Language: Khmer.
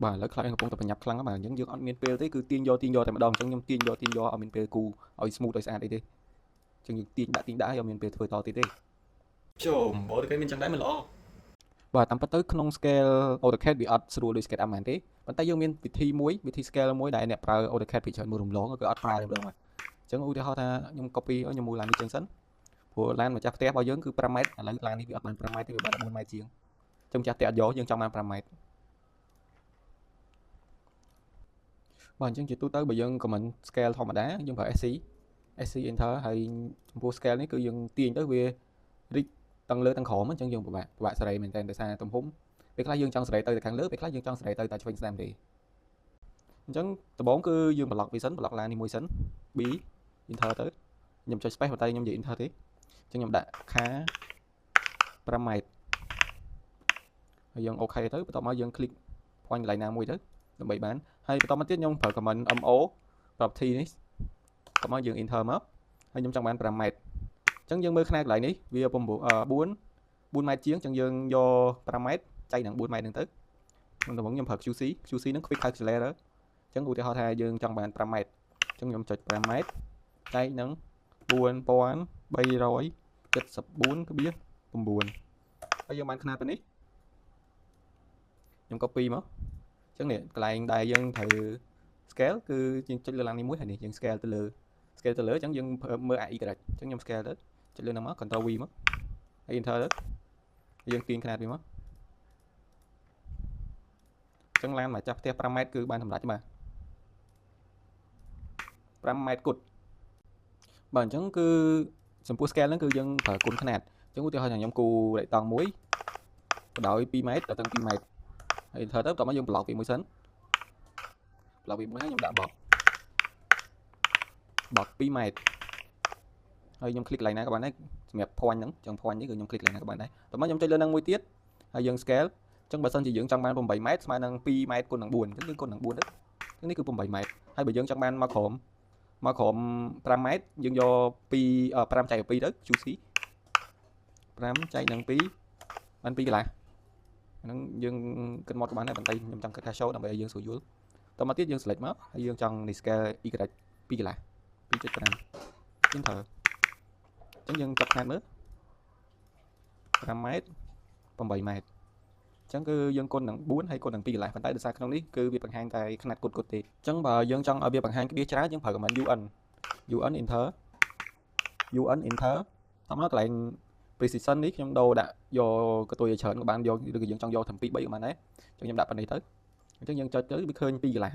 បាទឥឡូវខ្លាចកំពុងតែប្រញាប់ខ្លាំងណាស់បាទអញ្ចឹងយើងអត់មានពេលទេគឺទាញយកតែម្ដងអញ្ចឹងខ្ញុំទាញយកអត់មានពេលគូឲ្យ smooth ឲ្យស្អាតអីទេអញ្ចឹងយើងទាញដាក់ឲ្យមានពេលធ្វើតទៀតទេចូលអូខេមានចឹងដែរមិនល្អបាទតាមពិតទៅក្នុង scale AutoCAD វាអត់ស្រួលដូច SketchUp មែនទេប៉ុន្តែយើងមានវិធី scale មួយដែលអ្នកប្រើ AutoCAD ភាគច្រើនមួយរំលងគឺអត់ប្រើរំលងបាទអញ្ចឹងឧទាហរណ៍ថាខ្ញុំ copy ឲ្យខ្ញុំមូលឡាននេះចឹងសិនព្រោះឡានម្ចាស់ផ្ទះរបស់យើងគឺ5ម៉ែត្រឥឡូវឡាននេះវាអត់បាន5ម៉ែត្រទេវាបាន14ម៉ែត្រជាងអញ្ចឹងម្ចាស់ផ្ទះអត់យកយើងចង់បាន5ម៉ែត្របាទអញ្ចឹងជាទូទៅបើយើង comment scale ធម្មតាយើងប្រើ SC enter ហើយចំពោះ scale នេះគឺយើងទាញទៅវារីកទាំងលើទាំងក្រោមអញ្ចឹងយើងពិបាកសេរីមែនតើដោយសារទំហំពេលខ្លះយើងចង់សេរីទៅខាងលើពេលខ្លះយើងចង់សេរីទៅតែឆ្វេងស្ដាំទេអញ្ចឹងដំបូងគឺយើង block វាសិន block ឡាននេះមួយសិន B enter ទៅខ្ញុំចុច space ប៉ុន្តែខ្ញុំនិយាយ enter ទេអញ្ចឹងខ្ញុំដាក់ខា5ម៉ែត្រហើយយើងអូខេទៅបន្ទាប់មកយើង click point កន្លែងណាមួយទៅដើម្បីបានហើយបន្តមកទៀតខ្ញុំប្រើ command MO property នេះបន្ទាប់មកយើង enter មកហើយខ្ញុំចង់បាន5ម៉ែត្រអញ្ចឹងយើងមើលខ្នាតកន្លែងនេះវា4ម៉ែត្រជាងអញ្ចឹងយើងយក5ម៉ែត្រចែកនឹង4ម៉ែត្រហ្នឹងទៅដំបូងខ្ញុំប្រើ QC ហ្នឹង quick calculator អញ្ចឹងឧទាហរណ៍ថាយើងចង់បាន5ម៉ែត្រអញ្ចឹងខ្ញុំចុច5ម៉ែត្រចែកនឹង4374.9ហើយយើងបានខ្នាតទៅនេះខ្ញុំ copy មកអញ្ចឹងនេះកន្លែងដែលយើងត្រូវ scale គឺយើងចុចលើឡើងនេះមួយហើយនេះយើង scale ទៅលើអញ្ចឹងយើងមើល AI correct អញ្ចឹងខ្ញុំ scale ទៅចុចលើហ្នឹងមក Ctrl V មកហើយ enter ទៅយើងទាញខ្នាតវាមកអញ្ចឹងឡានមកចាប់ផ្ទះ5ម៉ែត្រគឺបានសម្រេចបាទ5ម៉ែត្រគត់បាទអញ្ចឹងគឺចំពោះ scale ហ្នឹងគឺយើងប្រើគុណខ្នាតអញ្ចឹងឧទាហរណ៍ខ្ញុំគូរ៉េតង់មួយបដោយ2ម៉ែត្រដល់2ម៉ែត្រហើយ enter ទៅបន្តមកយើង block វាមួយសិន block វាមួយហើយខ្ញុំដាក់ box 2ម៉ែត្រហើយខ្ញុំ click កន្លែងណាក៏បានដែរសម្រាប់ point ហ្នឹងអញ្ចឹង point នេះគឺខ្ញុំ click កន្លែងណាក៏បានដែរបន្តមកខ្ញុំចុចលើហ្នឹងមួយទៀតហើយយើង scale អញ្ចឹងបើសិនជាយើងចង់បាន8ម៉ែត្រស្មើនឹង2ម៉ែត្រគុណនឹង4អញ្ចឹងយើងគុណនឹង4ទៅនេះគឺ8ម៉ែត្រហើយបើយើងចង់បានមកក្រោម5ម៉ែត្រយើងយក5ចែក2ទៅ QC 5ចែកនឹង2បាន2កន្លះហ្នឹងយើងគិតមកក៏បានដែរប៉ុន្តែខ្ញុំចង់គិតថា show ដើម្បីឲ្យយើងស្រួលយល់តមកទៀតយើង select មកហើយយើងចង់នេះ scale y 2កន្លះ 2.5 enter អញ្ចឹងយើងចាប់ខ្នាតមើល5ម៉ែត្រ8ម៉ែត្រអញ្ចឹងគឺយើងគុណនឹង4ហើយគុណនឹង2កន្លះប៉ុន្តែដោយសារក្នុងនេះគឺវាបង្ហាញតែខ្នាតគត់ទេអញ្ចឹងបើយើងចង់ឲ្យវាបង្ហាញក្បៀសច្រើនយើងប្រើ command UN enter តាមមកកន្លែង precision នេះខ្ញុំដូរដាក់យកកតុយឲ្យច្រើនក៏បានយកឬក៏យើងចង់យកត្រឹម2 3ក៏បានដែរអញ្ចឹងខ្ញុំដាក់ប៉ុណ្ណេះទៅអញ្ចឹងយើងចុចទៅវាឃើញ2កន្លះ